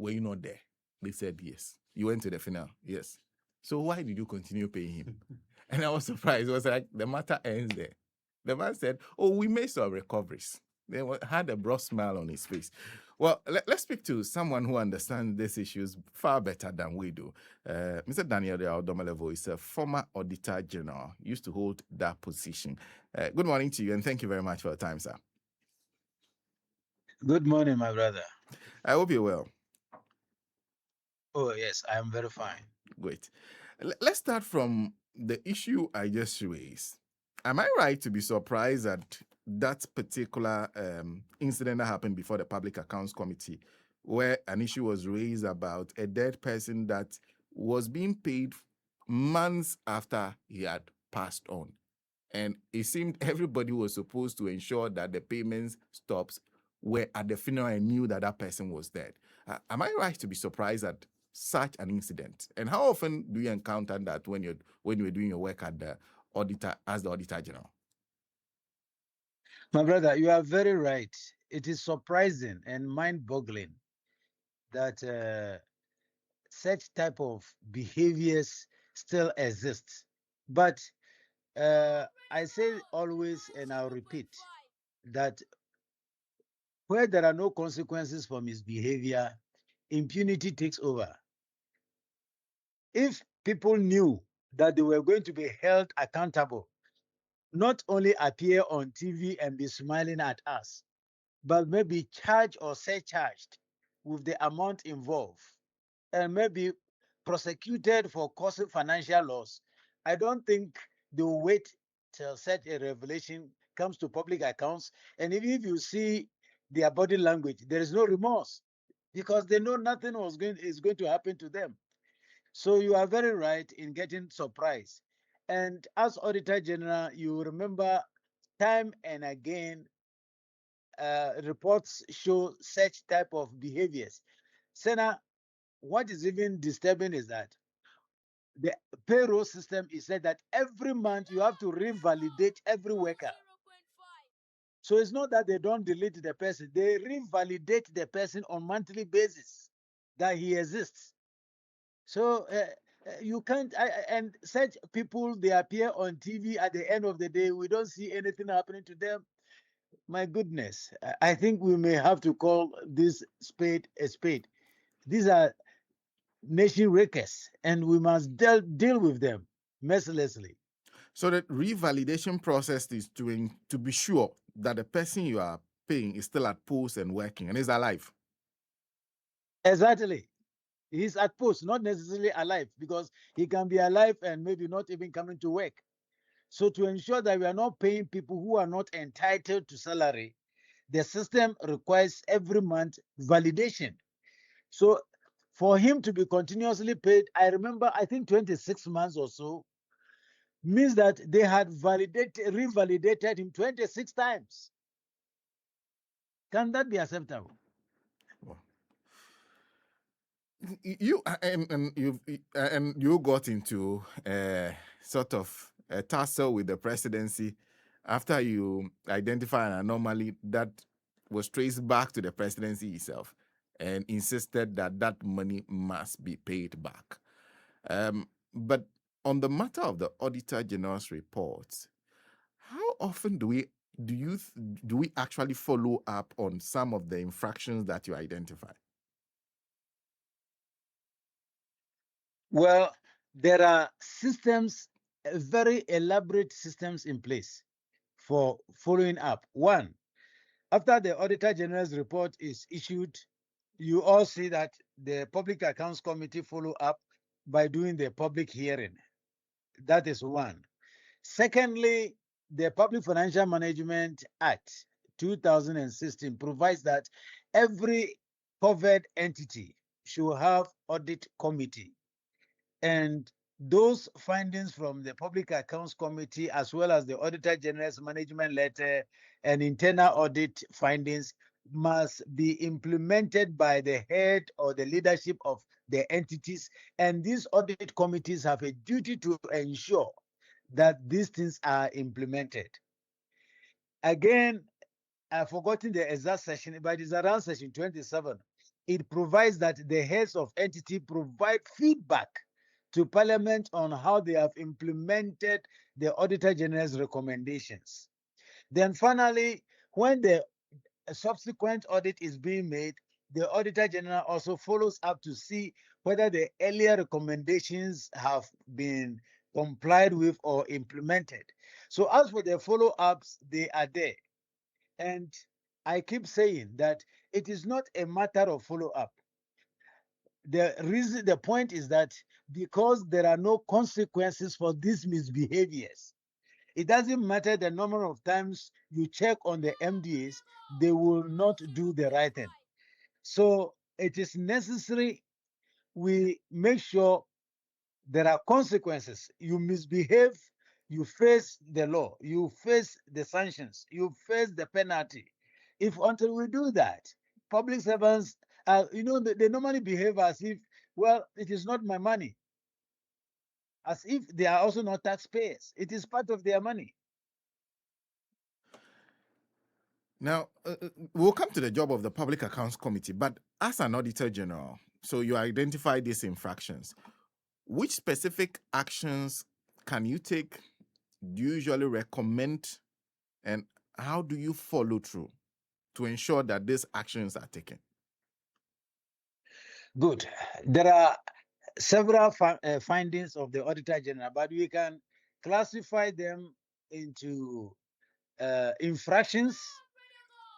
were you not there? They said yes. You went to the funeral? Yes. So why did you continue paying him? And I was surprised. It was like, the matter ends there. The man said, oh, we made some recoveries. They had a broad smile on his face. Well, let's speak to someone who understands these issues far better than we do. Mr. Danie YAO DOMELEVO is a former Auditor General, used to hold that position. Good morning to you, and thank you very much for your time, sir. Good morning, my brother. I hope you're well. Oh, yes, I am very fine. Great. Let's start from the issue I just raised. Am I right to be surprised at that particular incident that happened before the Public Accounts Committee, where an issue was raised about a dead person that was being paid months after he had passed on? And it seemed everybody was supposed to ensure that the payments stops were at the funeral and knew that that person was dead. Am I right to be surprised at such an incident? And how often do you encounter that when you're doing your work at the auditor as the Auditor General? My brother, you are very right. It is surprising and mind-boggling that such type of behaviors still exist. But I say always, and I'll repeat, that where there are no consequences for misbehavior, impunity takes over. If people knew that they were going to be held accountable, not only appear on TV and be smiling at us, but maybe charged or surcharged with the amount involved, and maybe prosecuted for causing financial loss, I don't think they will wait till such a revelation comes to public accounts. And even if you see their body language, there is no remorse because they know nothing is going to happen to them. So you are very right in getting surprised. And as Auditor General, you remember time and again, reports show such type of behaviors. Senna, what is even disturbing is that the payroll system is said that every month you have to revalidate every worker. So it's not that they don't delete the person, they revalidate the person on monthly basis that he exists. So you can't, and such people, they appear on TV at the end of the day, we don't see anything happening to them. My goodness, I think we may have to call this spade a spade. These are nation wreckers, and we must deal with them mercilessly. So the revalidation process is doing to be sure that the person you are paying is still at post and working and is alive. Exactly. He's at post, not necessarily alive, because he can be alive and maybe not even coming to work. So to ensure that we are not paying people who are not entitled to salary, the system requires every month validation. So for him to be continuously paid, I remember, I think 26 months or so, means that they had revalidated him 26 times. Can that be acceptable? You you got into sort of a tussle with the presidency after you identified an anomaly that was traced back to the presidency itself and insisted that that money must be paid back. But on the matter of the Auditor General's reports, how often do we actually follow up on some of the infractions that you identify? Well, there are systems, very elaborate systems in place for following up. One, after the Auditor General's report is issued, you all see that the Public Accounts Committee follow up by doing the public hearing. That is one. Secondly, the Public Financial Management Act 2016 provides that every covered entity should have audit committee. And those findings from the Public Accounts Committee, as well as the Auditor General's management letter and internal audit findings, must be implemented by the head or the leadership of the entities. And these audit committees have a duty to ensure that these things are implemented. Again, I've forgotten the exact session, but it's around session 27. it provides that the heads of entity provide feedback to Parliament on how they have implemented the Auditor General's recommendations. Then finally, when the subsequent audit is being made, the Auditor General also follows up to see whether the earlier recommendations have been complied with or implemented. So as for the follow-ups, they are there. And I keep saying that it is not a matter of follow-up. The point is that because there are no consequences for these misbehaviors, it doesn't matter the number of times you check on the MDAs, they will not do the right thing. So it is necessary we make sure there are consequences. You misbehave, you face the law, you face the sanctions, you face the penalty. If until we do that, public servants, they normally behave as if, well, it is not my money, as if they are also not taxpayers. It is part of their money. Now, we'll come to the job of the Public Accounts Committee, but as an Auditor General, so you identify these infractions. Which specific actions can you take? Do you usually recommend? And how do you follow through to ensure that these actions are taken? Good. There are several findings of the Auditor General, but we can classify them into infractions,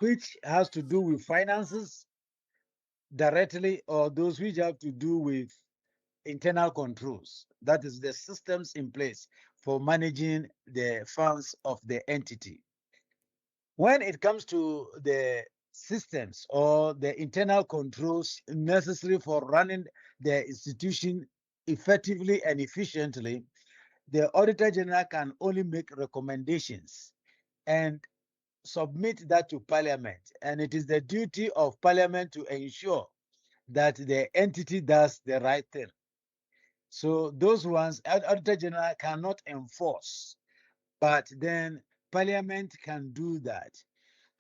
which has to do with finances directly, or those which have to do with internal controls. That is the systems in place for managing the funds of the entity. When it comes to the systems or the internal controls necessary for running the institution effectively and efficiently, the Auditor General can only make recommendations and submit that to Parliament. And it is the duty of Parliament to ensure that the entity does the right thing. So those ones, Auditor General cannot enforce, but then Parliament can do that.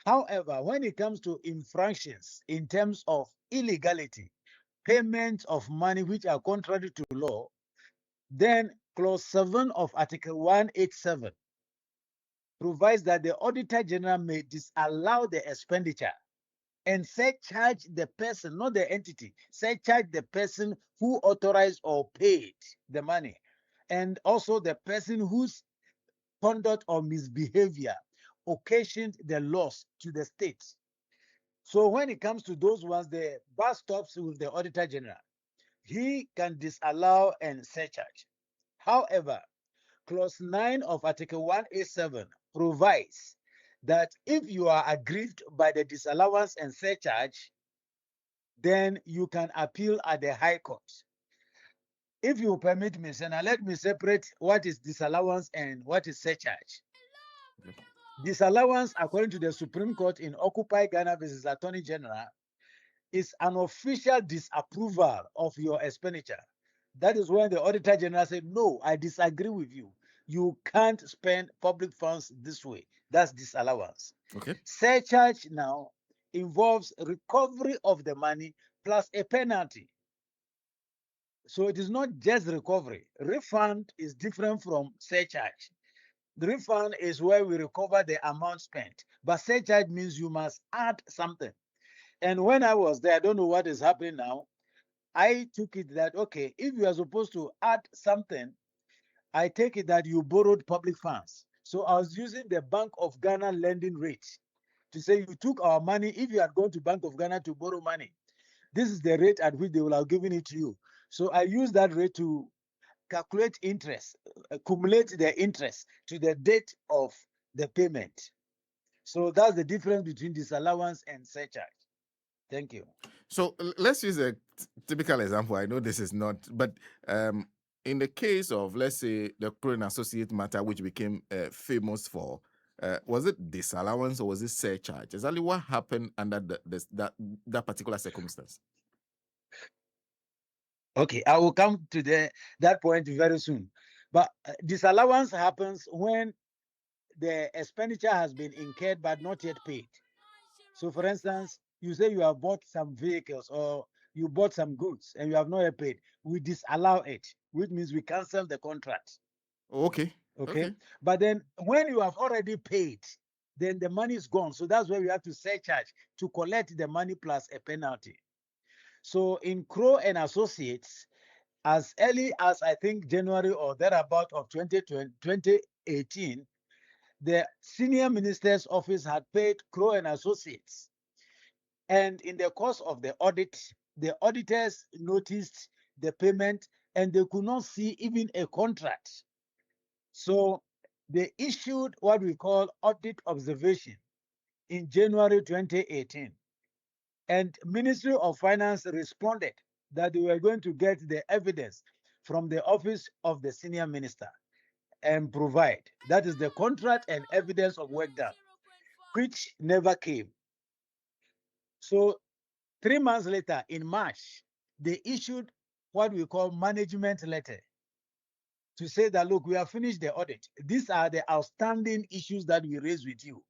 However, when it comes to infractions in terms of illegality, payment of money which are contrary to law, then Clause 7 of Article 187 provides that the Auditor General may disallow the expenditure and surcharge the person, not the entity, surcharge the person who authorized or paid the money, and also the person whose conduct or misbehavior occasioned the loss to the state. So when it comes to those ones, the bar stops with the Auditor General. He can disallow and surcharge. However, Clause 9 of Article 187 provides that if you are aggrieved by the disallowance and surcharge, then you can appeal at the High Court. If you permit me, Senna, let me separate what is disallowance and what is surcharge. Disallowance, according to the Supreme Court in Occupy Ghana versus Attorney General, is an official disapproval of your expenditure. That is when the Auditor General said, no, I disagree with you. You can't spend public funds this way. That's disallowance. Okay. Surcharge now involves recovery of the money plus a penalty. So it is not just recovery. Refund is different from surcharge. The refund is where we recover the amount spent, but surcharge means you must add something. And when I was there, I don't know what is happening now. I took it that, okay, if you are supposed to add something, I take it that you borrowed public funds. So I was using the Bank of Ghana lending rate to say you took our money. If you had gone to Bank of Ghana to borrow money, this is the rate at which they will have given it to you. So I use that rate to calculate interest, accumulate the interest to the date of the payment. So that's the difference between disallowance and surcharge. Thank you. So let's use a typical example. I know this is not, but in the case of, let's say, the Crown Associate matter, which became famous for, was it disallowance or was it surcharge? Exactly what happened under that particular circumstance? Okay, I will come to that point very soon. But disallowance happens when the expenditure has been incurred but not yet paid. So, for instance, you say you have bought some vehicles or you bought some goods and you have not yet paid, we disallow it, which means we cancel the contract. Okay. Okay. Okay. But then when you have already paid, then the money is gone. So that's where we have to surcharge to collect the money plus a penalty. So in Crow and Associates, as early as I think January or thereabout of 2018, the senior minister's office had paid Crow and Associates. And in the course of the audit, the auditors noticed the payment and they could not see even a contract. So they issued what we call audit observation in January 2018. And Ministry of Finance responded that they were going to get the evidence from the office of the senior minister and provide. That is the contract and evidence of work done, which never came. So 3 months later, in March, they issued what we call management letter to say that, look, we have finished the audit. These are the outstanding issues that we raised with you.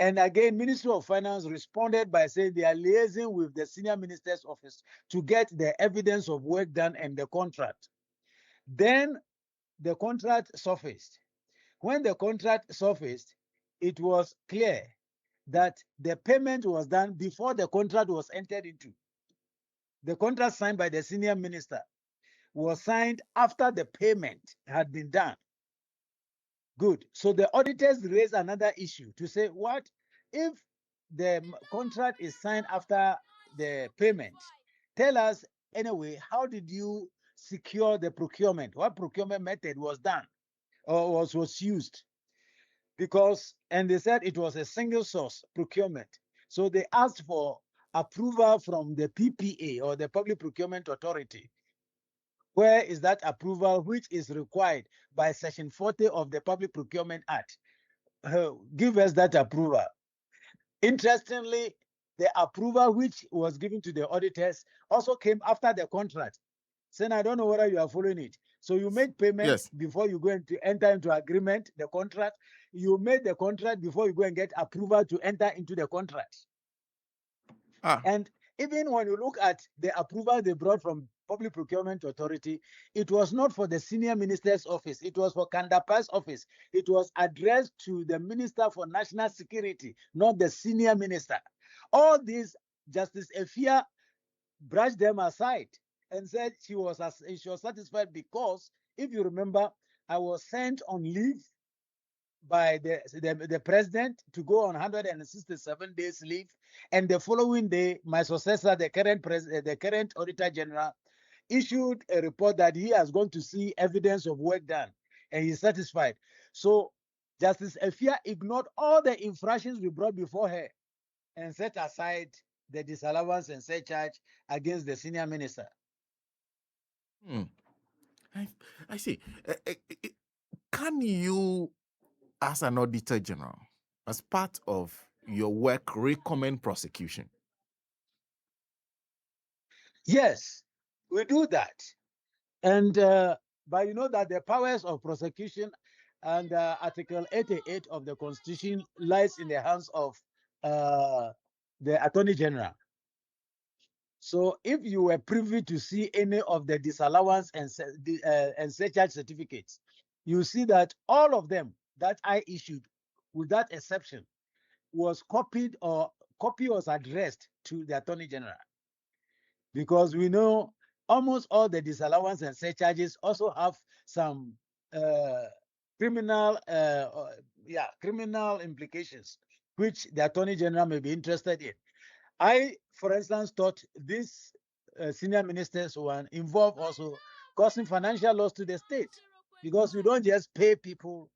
And again, Ministry of Finance responded by saying they are liaising with the senior minister's office to get the evidence of work done and the contract. Then the contract surfaced. When the contract surfaced, it was clear that the payment was done before the contract was entered into. The contract signed by the senior minister was signed after the payment had been done. Good. So the auditors raised another issue to say, what if the contract is signed after the payment? Tell us anyway, how did you secure the procurement? What procurement method was done or was used? Because, and they said it was a single source procurement. So they asked for approval from the PPA or the Public Procurement Authority. Where is that approval which is required by Section 40 of the Public Procurement Act? Give us that approval. Interestingly, the approval which was given to the auditors also came after the contract. Saying, I don't know whether you are following it. So you made payment Yes. before you go into enter into agreement, the contract. You made the contract before you go and get approval to enter into the contract. And even when you look at the approval they brought from Public Procurement Authority, it was not for the senior minister's office. It was for Kandapa's office. It was addressed to the Minister for National Security, not the senior minister. All these, Justice Efia brushed them aside and said she was satisfied because, if you remember, I was sent on leave by the president to go on 167 days leave, and the following day, my successor, the current Auditor General, issued a report that he has gone to see evidence of work done, and he's satisfied. So Justice Efia ignored all the infractions we brought before her and set aside the disallowance and surcharge against the senior minister. I see. Can you, as an Auditor General, as part of your work, recommend prosecution? Yes, we do that. And but you know that the powers of prosecution and Article 88 of the Constitution lies in the hands of the Attorney General. So if you were privy to see any of the disallowance and surcharge certificates, you see that all of them that I issued, with that exception, was copied or copy was addressed to the Attorney General. Because we know almost all the disallowance and surcharges also have some criminal implications, which the Attorney General may be interested in. I, for instance, thought this senior ministers one involved also causing financial loss to the state, because you don't just pay people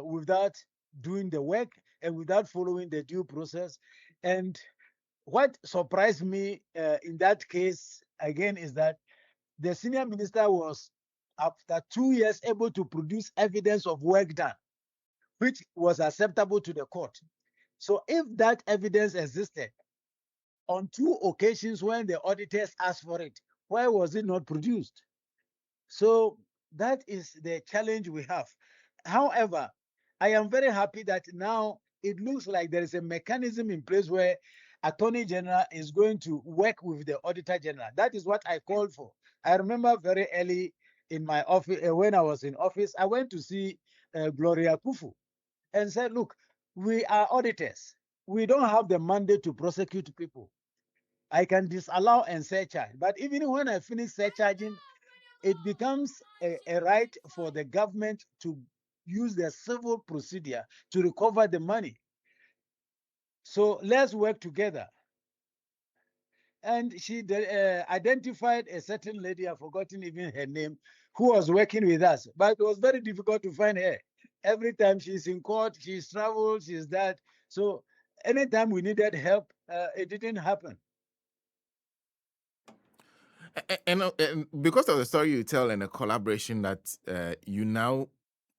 without doing the work and without following the due process. And what surprised me in that case again is that the senior minister was, after 2 years, able to produce evidence of work done, which was acceptable to the court. So if that evidence existed on 2 occasions when the auditors asked for it, why was it not produced? So that is the challenge we have. However, I am very happy that now it looks like there is a mechanism in place where Attorney General is going to work with the Auditor General. That is what I called for. I remember very early in my office, when I was in office, I went to see Gloria Kufu and said, look, we are auditors. We don't have the mandate to prosecute people. I can disallow and surcharge. But even when I finish surcharging, it becomes a right for the government to use the civil procedure to recover the money. So let's work together. And she identified a certain lady, I've forgotten even her name, who was working with us. But it was very difficult to find her. Every time she's in court, she's traveled, she's that. So anytime we needed help, it didn't happen. And because of the story you tell and the collaboration that you now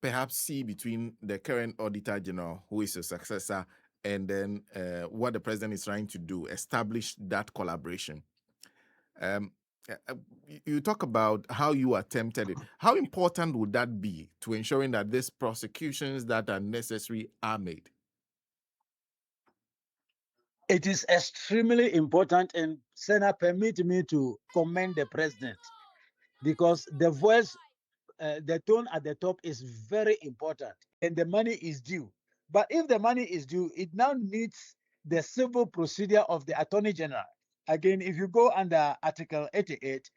perhaps see between the current Auditor General, who is a successor, and then what the president is trying to do, establish that collaboration. You talk about how you attempted it. How important would that be to ensuring that these prosecutions that are necessary are made? It is extremely important, and Senator, permit me to commend the president, because the voice, the tone at the top is very important, and the money is due. But if the money is due, it now needs the civil procedure of the Attorney General. Again, if you go under Article 88,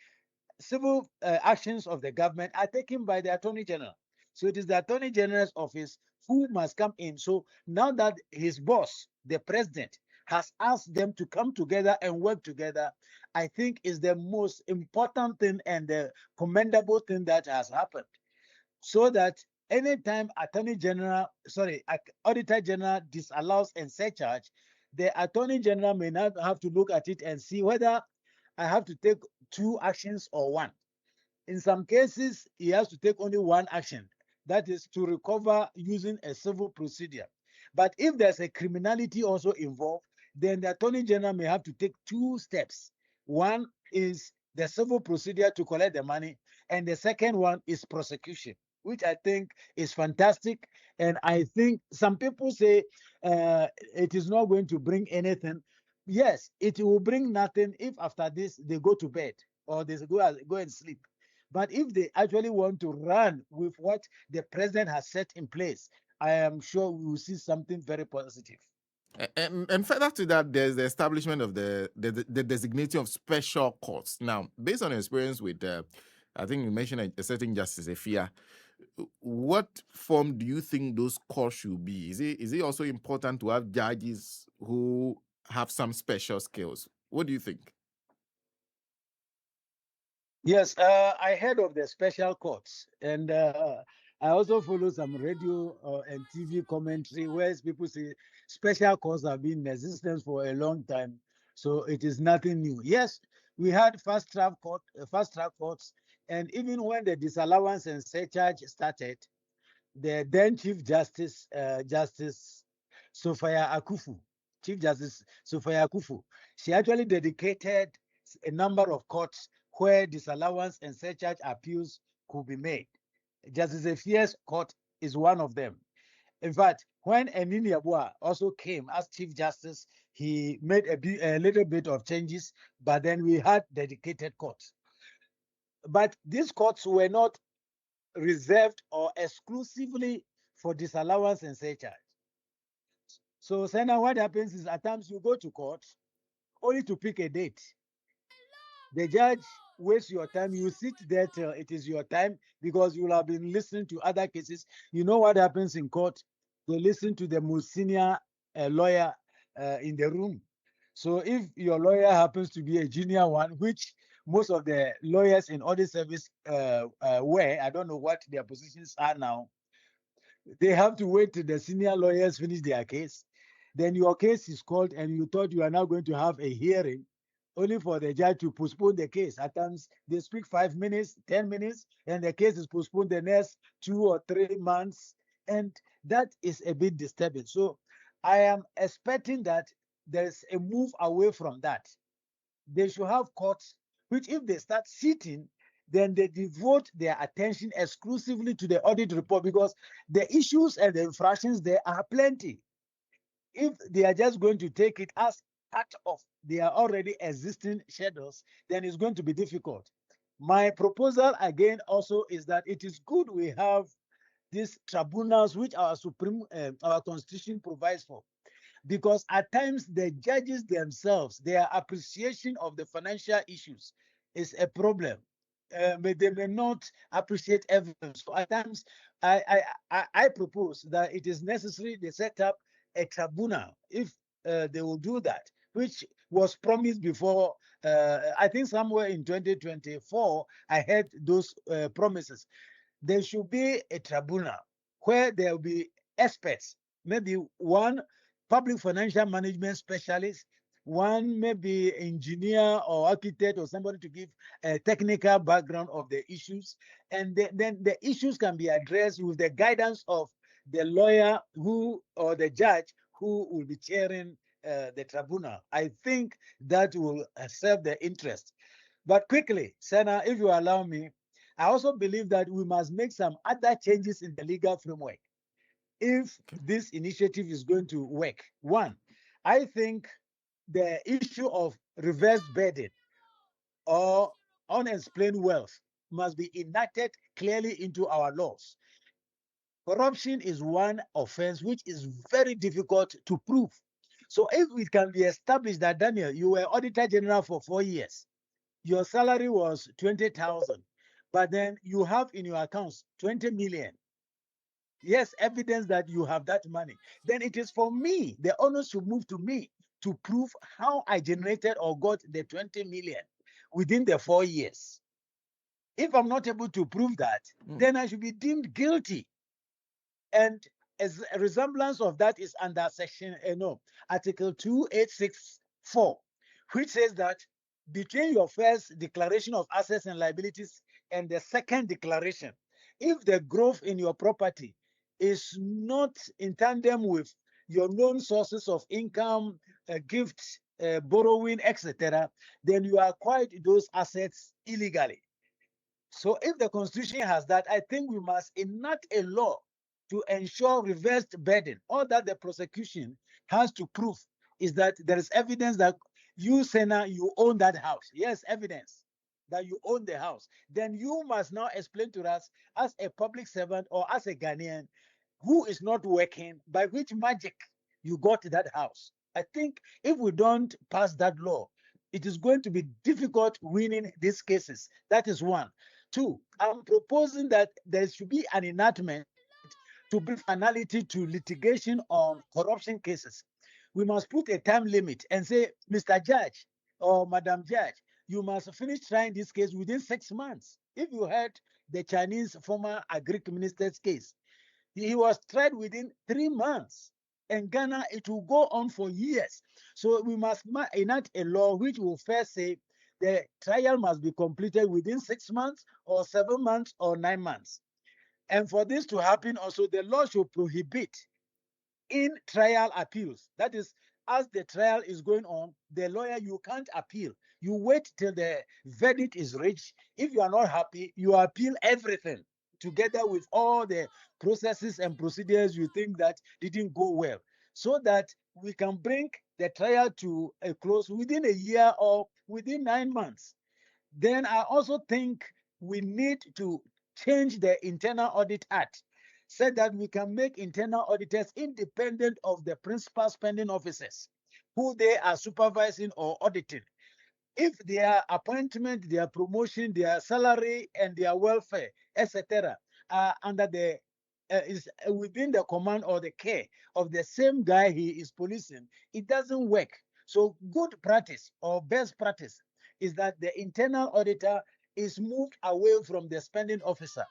civil actions of the government are taken by the Attorney General. So it is the Attorney General's office who must come in. So now that his boss, the president, has asked them to come together and work together, I think is the most important thing and the commendable thing that has happened. So that anytime Auditor General disallows and surcharge, the Attorney General may not have to look at it and see whether I have to take 2 actions or 1. In some cases, he has to take only 1 action, that is to recover using a civil procedure. But if there's a criminality also involved, then the Attorney General may have to take 2 steps. One is the civil procedure to collect the money, and the second one is prosecution, which I think is fantastic. And I think some people say it is not going to bring anything. Yes, it will bring nothing if after this they go to bed or they go and sleep. But if they actually want to run with what the president has set in place, I am sure we will see something very positive. And further to that, there's the establishment of the designating of special courts. Now, based on experience with, I think you mentioned a certain Justice Efia, what form do you think those courts should be? Is it also important to have judges who have some special skills? What do you think? Yes, I heard of the special courts, and I also follow some radio and TV commentary where people say special courts have been in existence for a long time, so it is nothing new. Yes, we had fast track courts, and even when the disallowance and surcharge started, the then Chief Justice, Justice Sophia Akufu, Chief Justice Sophia Akufu, she actually dedicated a number of courts where disallowance and surcharge appeals could be made. Justice Efia's court is one of them. In fact, when Enini Yabua also came as Chief Justice, he made a little bit of changes, but then we had dedicated courts. But these courts were not reserved or exclusively for disallowance and surcharge. So, Senator, what happens is at times you go to court only to pick a date. The judge wastes your time. You sit there till it is your time because you will have been listening to other cases. You know what happens in court? They listen to the most senior lawyer in the room. So if your lawyer happens to be a junior one, which most of the lawyers in audit service were, I don't know what their positions are now, they have to wait till the senior lawyers finish their case. Then your case is called and you thought you are now going to have a hearing only for the judge to postpone the case. At times they speak 5 minutes, 10 minutes, and the case is postponed the next 2 or 3 months. And that is a bit disturbing. So I am expecting that there's a move away from that. They should have courts, which if they start sitting, then they devote their attention exclusively to the audit report, because the issues and the infractions there are plenty. If they are just going to take it as cut off their already existing schedules, then it's going to be difficult. My proposal again also is that it is good we have these tribunals which our constitution provides for, because at times the judges themselves, their appreciation of the financial issues is a problem. They may not appreciate evidence. So at times, I propose that it is necessary they set up a tribunal if they will do that, which was promised before. I think somewhere in 2024, I heard those promises. There should be a tribunal where there will be experts, maybe one public financial management specialist, one maybe engineer or architect or somebody to give a technical background of the issues. And then the issues can be addressed with the guidance of the lawyer who or the judge who will be chairing the tribunal. I think that will serve the interest. But quickly, Senna, if you allow me, I also believe that we must make some other changes in the legal framework if Okay. this initiative is going to work. One, I think the issue of reverse burden or unexplained wealth must be enacted clearly into our laws. Corruption is one offense which is very difficult to prove. So if it can be established that, Daniel, you were Auditor General for 4 years, your salary was 20,000, but then you have in your accounts 20 million. Yes, evidence that you have that money. Then it is for me, the onus should move to me to prove how I generated or got the 20 million within the 4 years. If I'm not able to prove that, then I should be deemed guilty. And as a resemblance of that is under section Article 2864, which says that between your first declaration of assets and liabilities and the second declaration, if the growth in your property is not in tandem with your known sources of income, gifts, borrowing, etc., then you acquired those assets illegally. So if the Constitution has that, I think we must enact a law to ensure reversed burden. All that the prosecution has to prove is that there is evidence that you, Senna, you own that house. Yes, evidence that you own the house. Then you must now explain to us, as a public servant or as a Ghanaian who is not working, by which magic you got that house. I think if we don't pass that law, it is going to be difficult winning these cases. That is one. Two, I'm proposing that there should be an enactment to bring finality to litigation on corruption cases. We must put a time limit and say, Mr. Judge or Madam Judge, you must finish trying this case within 6 months. If you heard the Chinese former agri minister's case, he was tried within 3 months. In Ghana, it will go on for years. So we must enact a law which will first say the trial must be completed within 6 months or 7 months or 9 months. And for this to happen, also, the law should prohibit in trial appeals. That is, as the trial is going on, the lawyer, you can't appeal. You wait till the verdict is reached. If you are not happy, you appeal everything together with all the processes and procedures you think that didn't go well, so that we can bring the trial to a close within a year or within 9 months. Then I also think we need to change the Internal Audit Act, so that we can make internal auditors independent of the principal spending officers who they are supervising or auditing. If their appointment, their promotion, their salary, and their welfare, etc., are under the is within the command or the care of the same guy he is policing, it doesn't work. So good practice or best practice is that the internal auditor is moved away from the spending officer.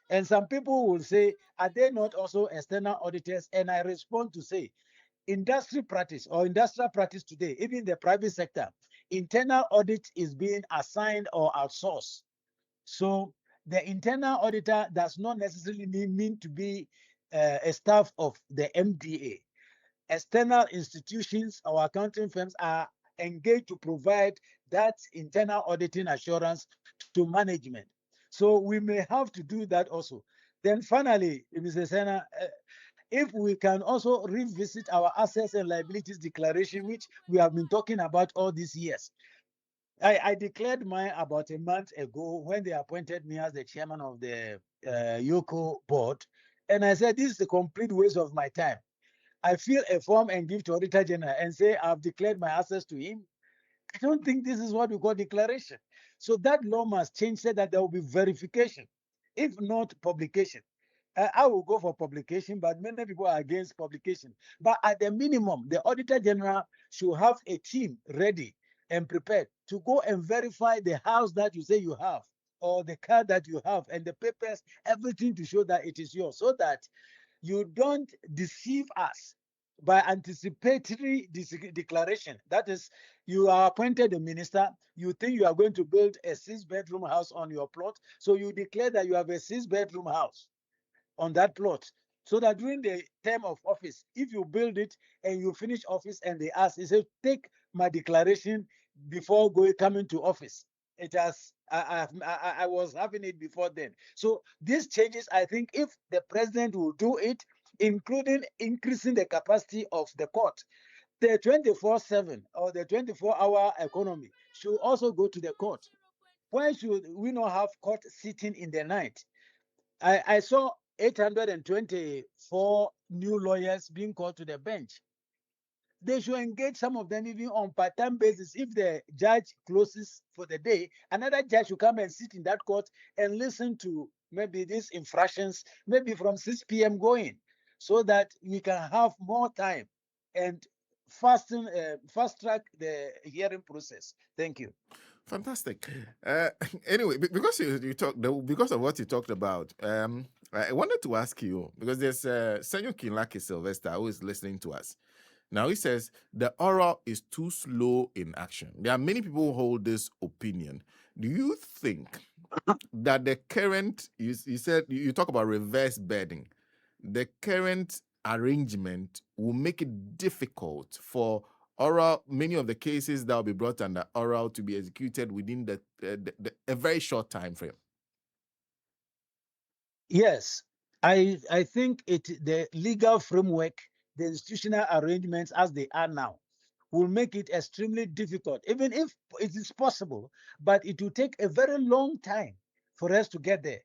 And some people will say, are they not also external auditors? And I respond to say, industry practice or industrial practice today, even the private sector, internal audit is being assigned or outsourced. So the internal auditor does not necessarily mean to be a staff of the MDA. External institutions or accounting firms are engaged to provide that internal auditing assurance to management. So we may have to do that also. Then finally, Mr. Sena, if we can also revisit our assets and liabilities declaration, which we have been talking about all these years. I declared mine about a month ago when they appointed me as the chairman of the YOCO board. And I said, this is a complete waste of my time. I fill a form and give to Auditor General and say, I've declared my assets to him. I don't think this is what we call declaration. So that law must change, so that there will be verification, if not publication. I will go for publication, but many people are against publication. But at the minimum, the Auditor General should have a team ready and prepared to go and verify the house that you say you have, or the car that you have, and the papers, everything to show that it is yours, so that you don't deceive us by anticipatory declaration. That is, you are appointed a minister, you think you are going to build a 6-bedroom house on your plot, so you declare that you have a 6-bedroom house on that plot, so that during the term of office, if you build it and you finish office and they ask, you say, take my declaration before coming to office. It has, I was having it before then. So these changes, I think, if the president will do it, including increasing the capacity of the court, the 24/7 or the 24-hour economy should also go to the court. Why should we not have court sitting in the night? I saw 824 new lawyers being called to the bench. They should engage some of them even on part-time basis. If the judge closes for the day, another judge should come and sit in that court and listen to maybe these infractions, maybe from 6 p.m. going, so that we can have more time and fast track the hearing process. Thank you. Fantastic. Anyway, because you talked, because of what you talked about, I wanted to ask you, because there's Senor Kinlaki Sylvester who is listening to us. Now he says the oral is too slow in action. There are many people who hold this opinion. Do you think that the current, you said, you talk about reverse bidding, the current arrangement will make it difficult for oral, many of the cases that will be brought under oral to be executed within a very short time frame? Yes, I think the legal framework, the institutional arrangements as they are now, will make it extremely difficult, even if it is possible, but it will take a very long time for us to get there.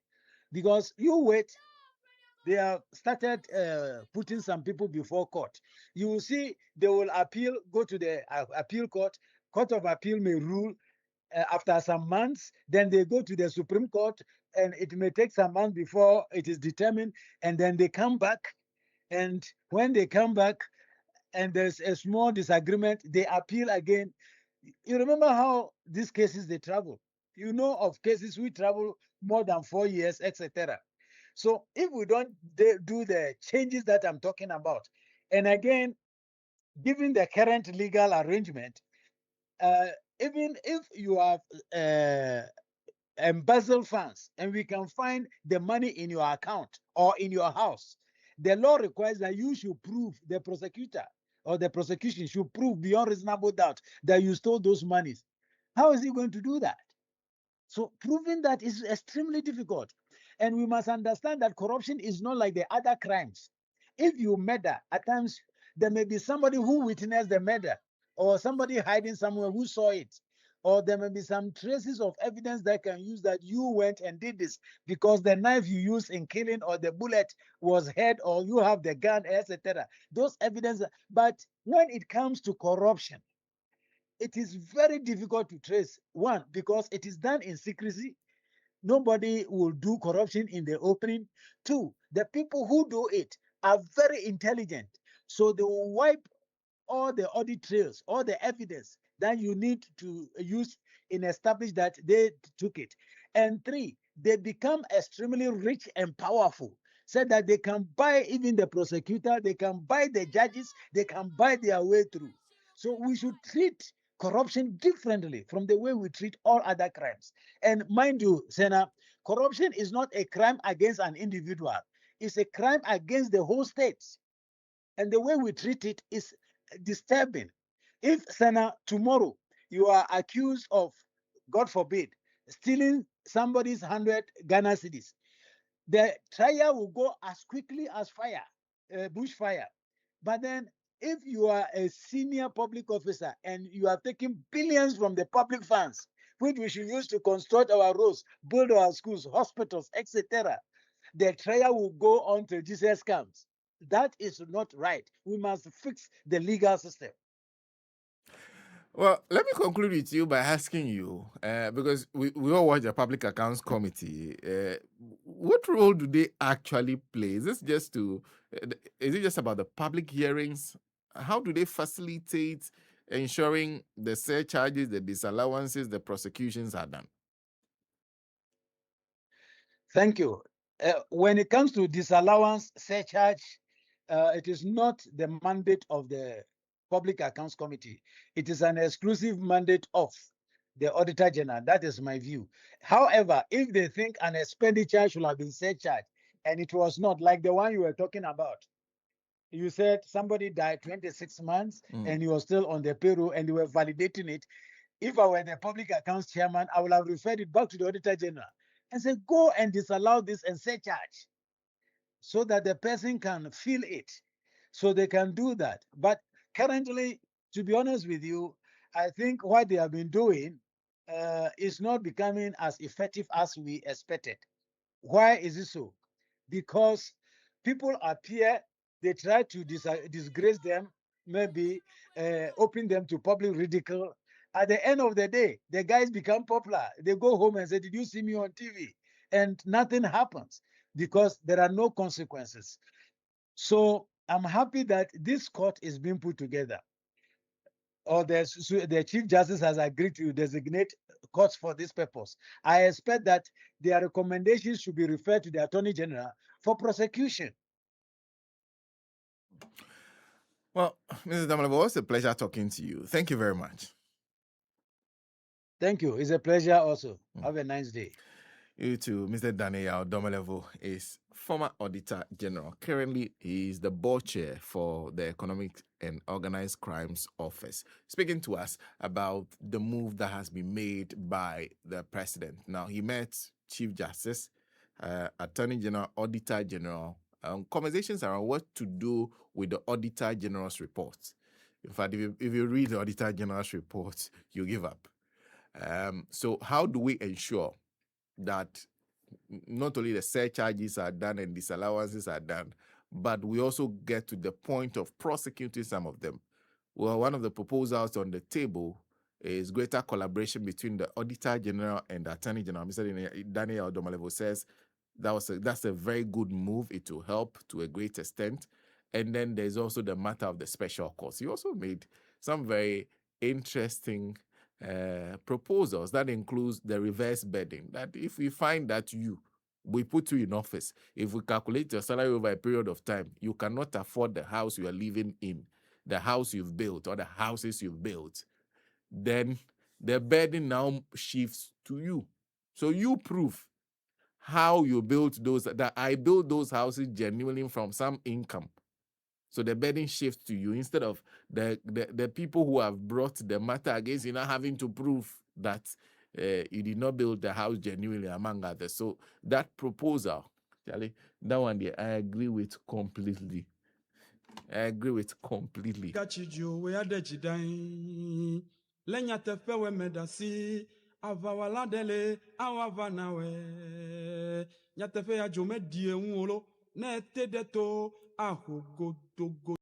Because you wait, they have started putting some people before court. You will see they will appeal, go to the appeal court. Court of Appeal may rule after some months, then they go to the Supreme Court, and it may take some months before it is determined, and then they come back. And when they come back and there's a small disagreement, they appeal again. You remember how these cases they travel. You know of cases we travel more than 4 years, etc. So if we don't do the changes that I'm talking about, and again, given the current legal arrangement, even if you have embezzled funds and we can find the money in your account or in your house, the law requires that you should prove, the prosecutor or the prosecution should prove beyond reasonable doubt that you stole those monies. How is he going to do that? So proving that is extremely difficult. And we must understand that corruption is not like the other crimes. If you murder, at times there may be somebody who witnessed the murder, or somebody hiding somewhere who saw it, or there may be some traces of evidence that can use that you went and did this because the knife you used in killing or the bullet was head, or you have the gun, etc. Those evidence. But when it comes to corruption, it is very difficult to trace. One, because it is done in secrecy. Nobody will do corruption in the opening. Two, the people who do it are very intelligent. So they will wipe all the audit trails, all the evidence that you need to use in establish that they took it. And three, they become extremely rich and powerful, so that they can buy even the prosecutor, they can buy the judges, they can buy their way through. So we should treat corruption differently from the way we treat all other crimes. And mind you, Senna, corruption is not a crime against an individual. It's a crime against the whole state. And the way we treat it is disturbing. If, Senna, tomorrow you are accused of, God forbid, stealing somebody's 100 Ghana cedis, the trial will go as quickly as fire. bushfire. But then, if you are a senior public officer and you are taking billions from the public funds, which we should use to construct our roads, build our schools, hospitals, etc., the trial will go on till Jesus comes. That is not right. We must fix the legal system. Well, let me conclude with you by asking you, because we all watch the Public Accounts Committee. What role do they actually play? Is it just about the public hearings? How do they facilitate ensuring the surcharges, the disallowances, the prosecutions are done? Thank you. When it comes to disallowance, surcharge, it is not the mandate of the Public Accounts Committee. It is an exclusive mandate of the Auditor General. That is my view. However, if they think an expenditure should have been surcharged and it was not, like the one you were talking about, you said somebody died 26 months and he was still on the payroll and they were validating it. If I were the Public Accounts Chairman, I would have referred it back to the Auditor General and said, go and disallow this and surcharge so that the person can feel it. So they can do that. But currently, to be honest with you, I think what they have been doing is not becoming as effective as we expected. Why is it so? Because people appear, they try to disgrace them, maybe open them to public ridicule. At the end of the day, the guys become popular. They go home and say, did you see me on TV? And nothing happens because there are no consequences. So I'm happy that this court is being put together, or the Chief Justice has agreed to designate courts for this purpose. I expect that their recommendations should be referred to the Attorney General for prosecution. Well, Mr. Domelevo, it's a pleasure talking to you. Thank you very much. Thank you. It's a pleasure also. Have a nice day. You too. Mr. Danie YAO DOMELEVO is former Auditor General. Currently, he is the board chair for the Economic and Organized Crimes Office, speaking to us about the move that has been made by the president. Now, he met Chief Justice, Attorney General, Auditor General, conversations around what to do with the Auditor General's report. In fact, if you read the Auditor General's report, you give up. So how do we ensure that not only the surcharges are done and disallowances are done, but we also get to the point of prosecuting some of them? Well, one of the proposals on the table is greater collaboration between the Auditor General and the Attorney General. Mr. Danie YAO DOMELEVO says that's a very good move. It will help to a great extent. And then there's also the matter of the special courts. He also made some very interesting proposals that includes the reverse bidding, that if we find that we put you in office, if we calculate your salary over a period of time, you cannot afford the house you are living in, the house you've built or the houses you've built, then the burden now shifts to you. So you prove how you built those, that I built those houses genuinely from some income. So the burden shifts to you instead of the people who have brought the matter against you now having to prove that you did not build the house genuinely, among others. So that proposal, Charlie, that one there, I agree with completely. I agree with completely. Lenya tepewe medasi avawala dele awavanawe nyatefe ya jome die nwolo ne tedeto ahogodogo